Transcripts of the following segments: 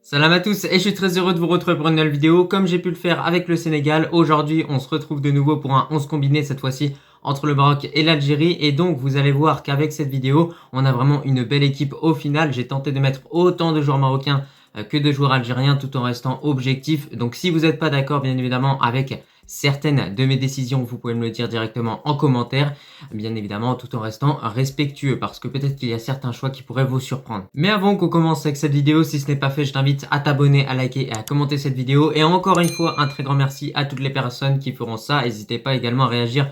Salam à tous et je suis très heureux de vous retrouver pour une nouvelle vidéo. Comme j'ai pu le faire avec le Sénégal, aujourd'hui on se retrouve de nouveau pour un 11 combiné, cette fois-ci entre le Maroc et l'Algérie. Et donc vous allez voir qu'avec cette vidéo, on a vraiment une belle équipe au final. J'ai tenté de mettre autant de joueurs marocains que de joueurs algériens tout en restant objectif. Donc si vous n'êtes pas d'accord bien évidemment avec certaines de mes décisions, vous pouvez me le dire directement en commentaire, bien évidemment tout en restant respectueux parce que peut-être qu'il y a certains choix qui pourraient vous surprendre. Mais avant qu'on commence avec cette vidéo, si ce n'est pas fait, je t'invite à t'abonner, à liker et à commenter cette vidéo. Et encore une fois, un très grand merci à toutes les personnes qui feront ça. N'hésitez pas également à réagir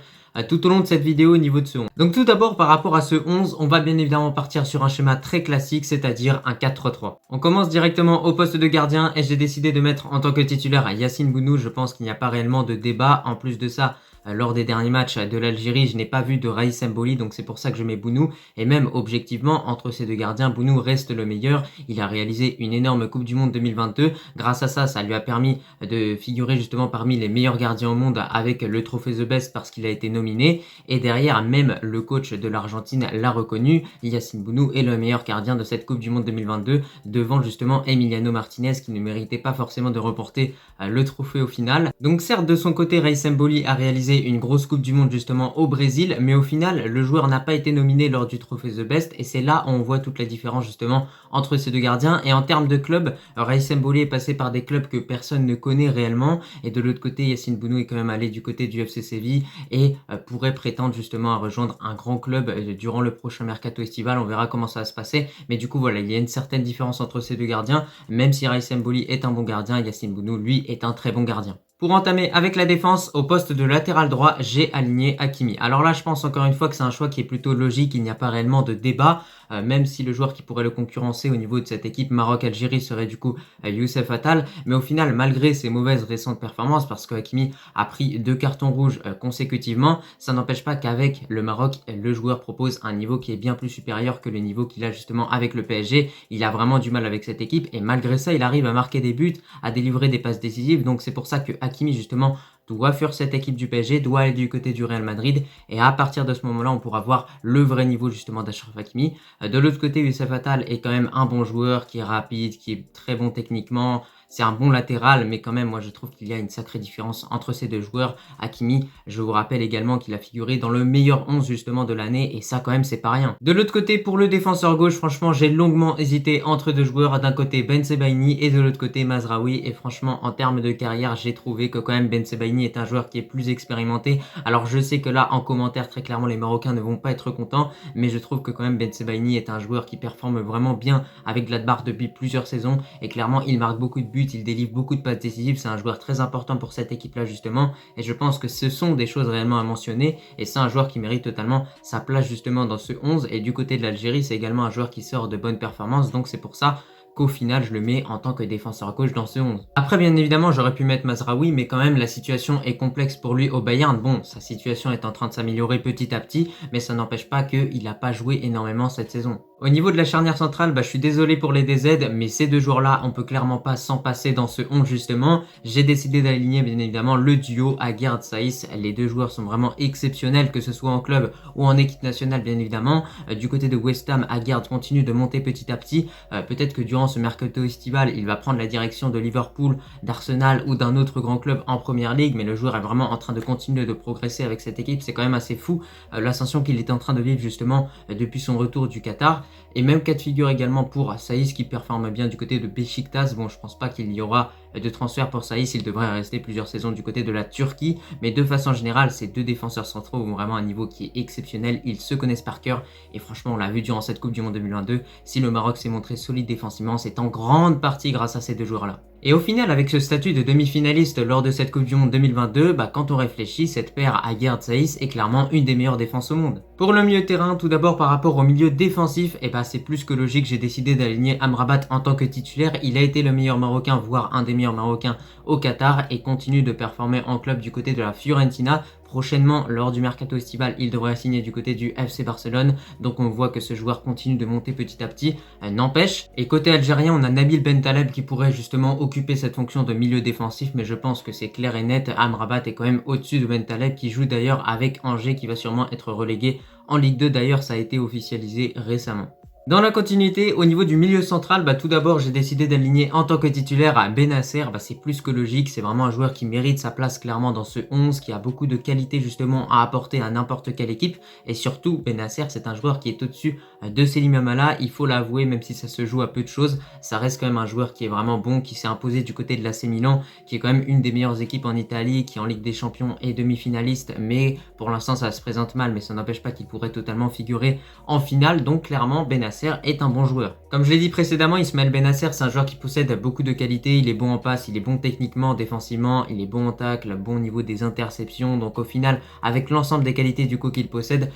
tout au long de cette vidéo au niveau de ce 11. Donc tout d'abord par rapport à ce 11, on va bien évidemment partir sur un schéma très classique, c'est-à-dire un 4-3-3. On commence directement au poste de gardien et j'ai décidé de mettre en tant que titulaire Yacine Bounou. Je pense qu'il n'y a pas réellement de débat. En plus de ça, lors des derniers matchs de l'Algérie, je n'ai pas vu de Raïs Mboli, donc c'est pour ça que je mets Bounou. Et même objectivement, entre ces deux gardiens, Bounou reste le meilleur. Il a réalisé une énorme Coupe du Monde 2022. Grâce à ça, ça lui a permis de figurer justement parmi les meilleurs gardiens au monde avec le trophée The Best parce qu'il a été nominé. Et derrière, même le coach de l'Argentine l'a reconnu. Yacine Bounou est le meilleur gardien de cette Coupe du Monde 2022 devant justement Emiliano Martinez qui ne méritait pas forcément de remporter le trophée au final. Donc certes, de son côté, Raïs Mboli a réalisé une grosse Coupe du Monde justement au Brésil, mais au final, le joueur n'a pas été nominé lors du trophée The Best et c'est là où on voit toute la différence justement entre ces deux gardiens. Et en termes de clubs, Raïs Mboli est passé par des clubs que personne ne connaît réellement et de l'autre côté, Yacine Bounou est quand même allé du côté du FC Séville et pourrait prétendre justement à rejoindre un grand club durant le prochain mercato estival. On verra comment ça va se passer, mais du coup voilà, il y a une certaine différence entre ces deux gardiens. Même si Raïs Mboli est un bon gardien, Yacine Bounou lui est un très bon gardien. Pour entamer avec la défense, au poste de latéral droit, j'ai aligné Hakimi. Alors là, je pense encore une fois que c'est un choix qui est plutôt logique, il n'y a pas réellement de débat, même si le joueur qui pourrait le concurrencer au niveau de cette équipe Maroc-Algérie serait du coup Youssef Attal. Mais au final, malgré ses mauvaises récentes performances, parce que Hakimi a pris 2 cartons rouges consécutivement, ça n'empêche pas qu'avec le Maroc, le joueur propose un niveau qui est bien plus supérieur que le niveau qu'il a justement avec le PSG. Il a vraiment du mal avec cette équipe et malgré ça, il arrive à marquer des buts, à délivrer des passes décisives. Donc c'est pour ça que Hakimi justement doit fuir cette équipe du PSG, doit aller du côté du Real Madrid et à partir de ce moment-là, on pourra voir le vrai niveau justement d'Achraf Hakimi. De l'autre côté, Youssef Attal est quand même un bon joueur qui est rapide, qui est très bon techniquement. C'est un bon latéral, mais quand même, moi, je trouve qu'il y a une sacrée différence entre ces deux joueurs. Hakimi, je vous rappelle également qu'il a figuré dans le meilleur 11 justement de l'année, et ça, quand même, c'est pas rien. De l'autre côté, pour le défenseur gauche, franchement, j'ai longuement hésité entre deux joueurs. D'un côté, Ben Sebaini et de l'autre côté, Mazraoui. Et franchement, en termes de carrière, j'ai trouvé que quand même Ben Sebaini est un joueur qui est plus expérimenté. Alors, je sais que là, en commentaire, très clairement, les Marocains ne vont pas être contents, mais je trouve que quand même Ben Sebaini est un joueur qui performe vraiment bien avec Gladbach depuis plusieurs saisons, et clairement, il marque beaucoup de buts. Il délivre beaucoup de passes décisives, c'est un joueur très important pour cette équipe-là justement, et je pense que ce sont des choses réellement à mentionner, et c'est un joueur qui mérite totalement sa place justement dans ce 11, et du côté de l'Algérie, c'est également un joueur qui sort de bonnes performances, donc c'est pour ça qu'au final, je le mets en tant que défenseur gauche dans ce 11. Après, bien évidemment, j'aurais pu mettre Mazraoui, mais quand même, la situation est complexe pour lui au Bayern. Bon, sa situation est en train de s'améliorer petit à petit, mais ça n'empêche pas qu'il n'a pas joué énormément cette saison. Au niveau de la charnière centrale, je suis désolé pour les DZ, mais ces deux joueurs-là, on peut clairement pas s'en passer dans ce 11 justement. J'ai décidé d'aligner bien évidemment le duo Aguerd Saïs. Les deux joueurs sont vraiment exceptionnels, que ce soit en club ou en équipe nationale bien évidemment. Du côté de West Ham, Aguerd continue de monter petit à petit. Peut-être que durant ce mercato estival, il va prendre la direction de Liverpool, d'Arsenal ou d'un autre grand club en première ligue, mais le joueur est vraiment en train de continuer de progresser avec cette équipe. C'est quand même assez fou l'ascension qu'il est en train de vivre justement depuis son retour du Qatar. Et même cas de figure également pour Saïs qui performe bien du côté de Beşiktaş. Bon, je pense pas qu'il y aura de transfert pour Saïs, il devrait rester plusieurs saisons du côté de la Turquie, mais de façon générale, ces deux défenseurs centraux ont vraiment un niveau qui est exceptionnel, ils se connaissent par cœur, et franchement, on l'a vu durant cette Coupe du Monde 2022, si le Maroc s'est montré solide défensivement, c'est en grande partie grâce à ces deux joueurs-là. Et au final, avec ce statut de demi-finaliste lors de cette Coupe du Monde 2022, quand on réfléchit, cette paire Aguerd Saïs est clairement une des meilleures défenses au monde. Pour le milieu de terrain, tout d'abord par rapport au milieu défensif, c'est plus que logique, j'ai décidé d'aligner Amrabat en tant que titulaire. Il a été le meilleur Marocain, voire un des meilleurs Marocains au Qatar et continue de performer en club du côté de la Fiorentina. Prochainement, lors du mercato estival, il devrait signer du côté du FC Barcelone. Donc on voit que ce joueur continue de monter petit à petit. N'empêche. Et côté algérien, on a Nabil Bentaleb qui pourrait justement occuper cette fonction de milieu défensif. Mais je pense que c'est clair et net. Amrabat est quand même au-dessus de Bentaleb qui joue d'ailleurs avec Angers qui va sûrement être relégué en Ligue 2. D'ailleurs, ça a été officialisé récemment. Dans la continuité, au niveau du milieu central, tout d'abord j'ai décidé d'aligner en tant que titulaire à Bennacer. C'est plus que logique, c'est vraiment un joueur qui mérite sa place clairement dans ce 11, qui a beaucoup de qualité justement à apporter à n'importe quelle équipe. Et surtout, Bennacer, c'est un joueur qui est au-dessus de Selim Amala, il faut l'avouer, même si ça se joue à peu de choses, ça reste quand même un joueur qui est vraiment bon, qui s'est imposé du côté de l'AC Milan, qui est quand même une des meilleures équipes en Italie, qui est en Ligue des Champions et demi-finaliste, mais pour l'instant ça se présente mal, mais ça n'empêche pas qu'il pourrait totalement figurer en finale. Donc clairement, Bennacer est un bon joueur. Comme je l'ai dit précédemment, Ismaël Bennacer, c'est un joueur qui possède beaucoup de qualités, il est bon en passe, il est bon techniquement, défensivement, il est bon en tacle, bon au niveau des interceptions, donc au final, avec l'ensemble des qualités du coup qu'il possède,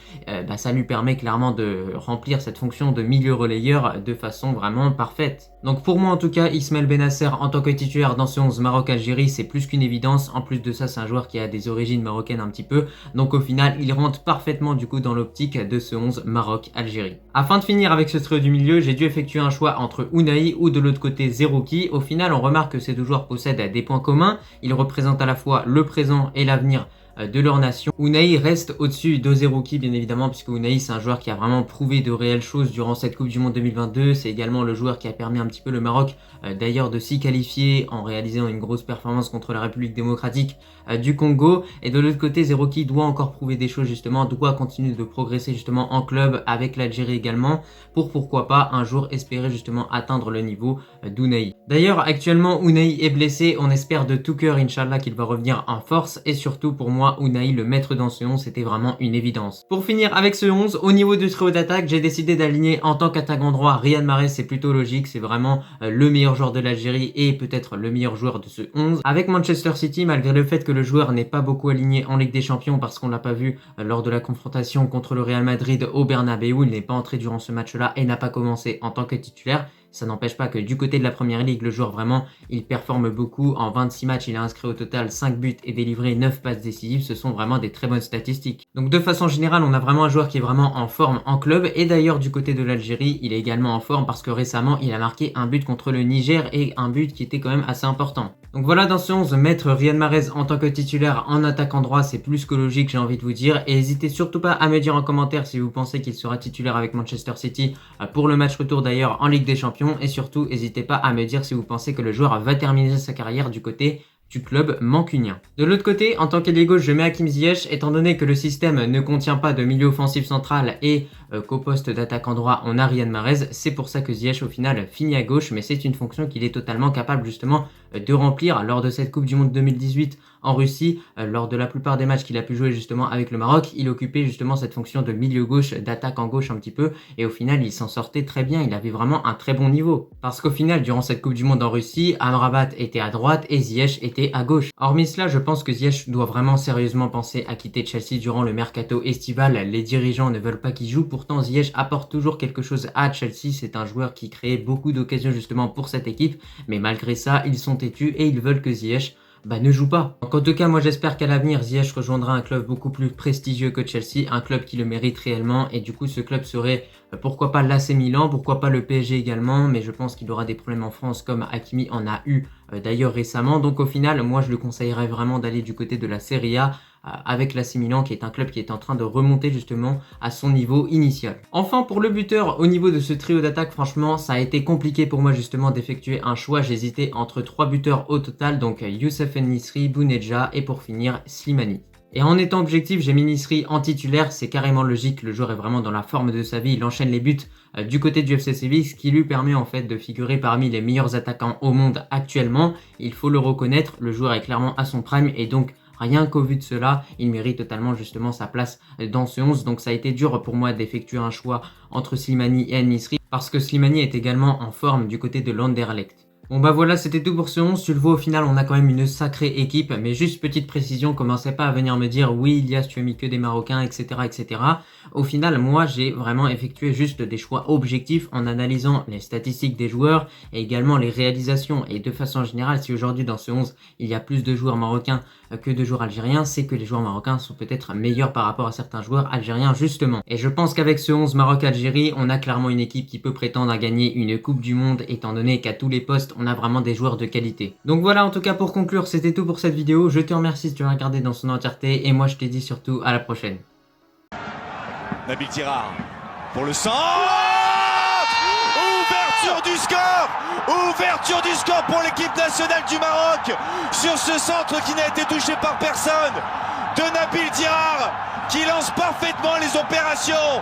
ça lui permet clairement de remplir cette fonction de milieu relayeur de façon vraiment parfaite. Donc pour moi en tout cas, Ismaël Bennacer en tant que titulaire dans ce 11 Maroc-Algérie, c'est plus qu'une évidence. En plus de ça, c'est un joueur qui a des origines marocaines un petit peu, donc au final, il rentre parfaitement du coup dans l'optique de ce 11 Maroc-Algérie. Afin de finir avec ce trio du milieu, j'ai dû effectuer un choix entre Unai ou de l'autre côté Zerouki. Au final, on remarque que ces deux joueurs possèdent des points communs. Ils représentent à la fois le présent et l'avenir de leur nation. Unai reste au-dessus de Zerouki bien évidemment, puisque Unai c'est un joueur qui a vraiment prouvé de réelles choses durant cette Coupe du Monde 2022. C'est également le joueur qui a permis un petit peu le Maroc d'ailleurs de s'y qualifier en réalisant une grosse performance contre la République démocratique du Congo. Et de l'autre côté, Zerouki doit encore prouver des choses justement, doit continuer de progresser justement en club avec l'Algérie également, pour pourquoi pas un jour espérer justement atteindre le niveau d'Unai. D'ailleurs actuellement Unai est blessé, on espère de tout cœur Inch'Allah qu'il va revenir en force, et surtout pour moi Unai le mettre dans ce 11 c'était vraiment une évidence. Pour finir avec ce 11, au niveau du trio d'attaque, j'ai décidé d'aligner en tant qu'attaquant droit Riyad Mahrez, c'est plutôt logique, c'est vraiment le meilleur joueur de l'Algérie et peut-être le meilleur joueur de ce 11. Avec Manchester City, malgré le fait que le joueur n'est pas beaucoup aligné en Ligue des Champions parce qu'on l'a pas vu lors de la confrontation contre le Real Madrid au Bernabeu, il n'est pas entré durant ce match-là et n'a pas commencé en tant que titulaire. Ça n'empêche pas que du côté de la Première Ligue, le joueur vraiment, il performe beaucoup. En 26 matchs, il a inscrit au total 5 buts et délivré 9 passes décisives. Ce sont vraiment des très bonnes statistiques. Donc de façon générale, on a vraiment un joueur qui est vraiment en forme en club. Et d'ailleurs, du côté de l'Algérie, il est également en forme parce que récemment, il a marqué un but contre le Niger et un but qui était quand même assez important. Donc voilà, dans ce 11, mettre Riyad Mahrez en tant que titulaire en attaquant droit, c'est plus que logique, j'ai envie de vous dire. Et n'hésitez surtout pas à me dire en commentaire si vous pensez qu'il sera titulaire avec Manchester City pour le match retour d'ailleurs en Ligue des Champions. Et surtout, n'hésitez pas à me dire si vous pensez que le joueur va terminer sa carrière du côté du club mancunien. De l'autre côté, en tant qu'ailier gauche, je mets Hakim Ziyech, étant donné que le système ne contient pas de milieu offensif central et qu'au poste d'attaquant droit, on a Riyad Mahrez. C'est pour ça que Ziyech, au final, finit à gauche, mais c'est une fonction qu'il est totalement capable, justement, de remplir lors de cette Coupe du Monde 2018 en Russie. Lors de la plupart des matchs qu'il a pu jouer, justement, avec le Maroc, il occupait, justement, cette fonction de milieu gauche, d'attaque en gauche un petit peu, et au final, il s'en sortait très bien. Il avait vraiment un très bon niveau. Parce qu'au final, durant cette Coupe du Monde en Russie, Amrabat était à droite et Ziyech était à gauche. Hormis cela, je pense que Ziyech doit vraiment sérieusement penser à quitter Chelsea durant le mercato estival. Les dirigeants ne veulent pas qu'il joue. Pourtant, Ziyech apporte toujours quelque chose à Chelsea. C'est un joueur qui crée beaucoup d'occasions justement pour cette équipe. Mais malgré ça, ils sont têtus et ils veulent que Ziyech ne joue pas. Donc en tout cas, moi j'espère qu'à l'avenir, Ziyech rejoindra un club beaucoup plus prestigieux que Chelsea, un club qui le mérite réellement, et du coup ce club serait pourquoi pas l'AC Milan, pourquoi pas le PSG également, mais je pense qu'il aura des problèmes en France comme Hakimi en a eu d'ailleurs récemment. Donc au final, moi je le conseillerais vraiment d'aller du côté de la Serie A avec l'AC Milan, qui est un club qui est en train de remonter justement à son niveau initial. Enfin, pour le buteur, au niveau de ce trio d'attaque, franchement, ça a été compliqué pour moi justement d'effectuer un choix. J'hésitais entre 3 buteurs au total, donc Youssef En-Nesyri, Bounedjah et pour finir Slimani. Et en étant objectif, j'ai mis Nisri en titulaire, c'est carrément logique, le joueur est vraiment dans la forme de sa vie, il enchaîne les buts du côté du FC Séville, ce qui lui permet en fait de figurer parmi les meilleurs attaquants au monde actuellement. Il faut le reconnaître, le joueur est clairement à son prime et donc rien qu'au vu de cela, il mérite totalement justement sa place dans ce 11. Donc ça a été dur pour moi d'effectuer un choix entre Slimani et En-Nesyri parce que Slimani est également en forme du côté de l'Anderlecht. Bon voilà, c'était tout pour ce 11. Tu le vois, au final, on a quand même une sacrée équipe. Mais juste petite précision, commencez pas à venir me dire oui, Ilias, tu as mis que des Marocains, etc., etc. Au final, moi, j'ai vraiment effectué juste des choix objectifs en analysant les statistiques des joueurs et également les réalisations. Et de façon générale, si aujourd'hui dans ce 11, il y a plus de joueurs marocains que de joueurs algériens, c'est que les joueurs marocains sont peut-être meilleurs par rapport à certains joueurs algériens justement. Et je pense qu'avec ce 11 Maroc-Algérie, on a clairement une équipe qui peut prétendre à gagner une Coupe du Monde, étant donné qu'à tous les postes, on a vraiment des joueurs de qualité. Donc voilà, en tout cas pour conclure, c'était tout pour cette vidéo. Je te remercie si tu as regardé dans son entièreté et moi je te dis surtout à la prochaine. Nabil Tirard pour le centre. Ouverture du score! Ouverture du score pour l'équipe nationale du Maroc sur ce centre qui n'a été touché par personne de Nabil Dirar qui lance parfaitement les opérations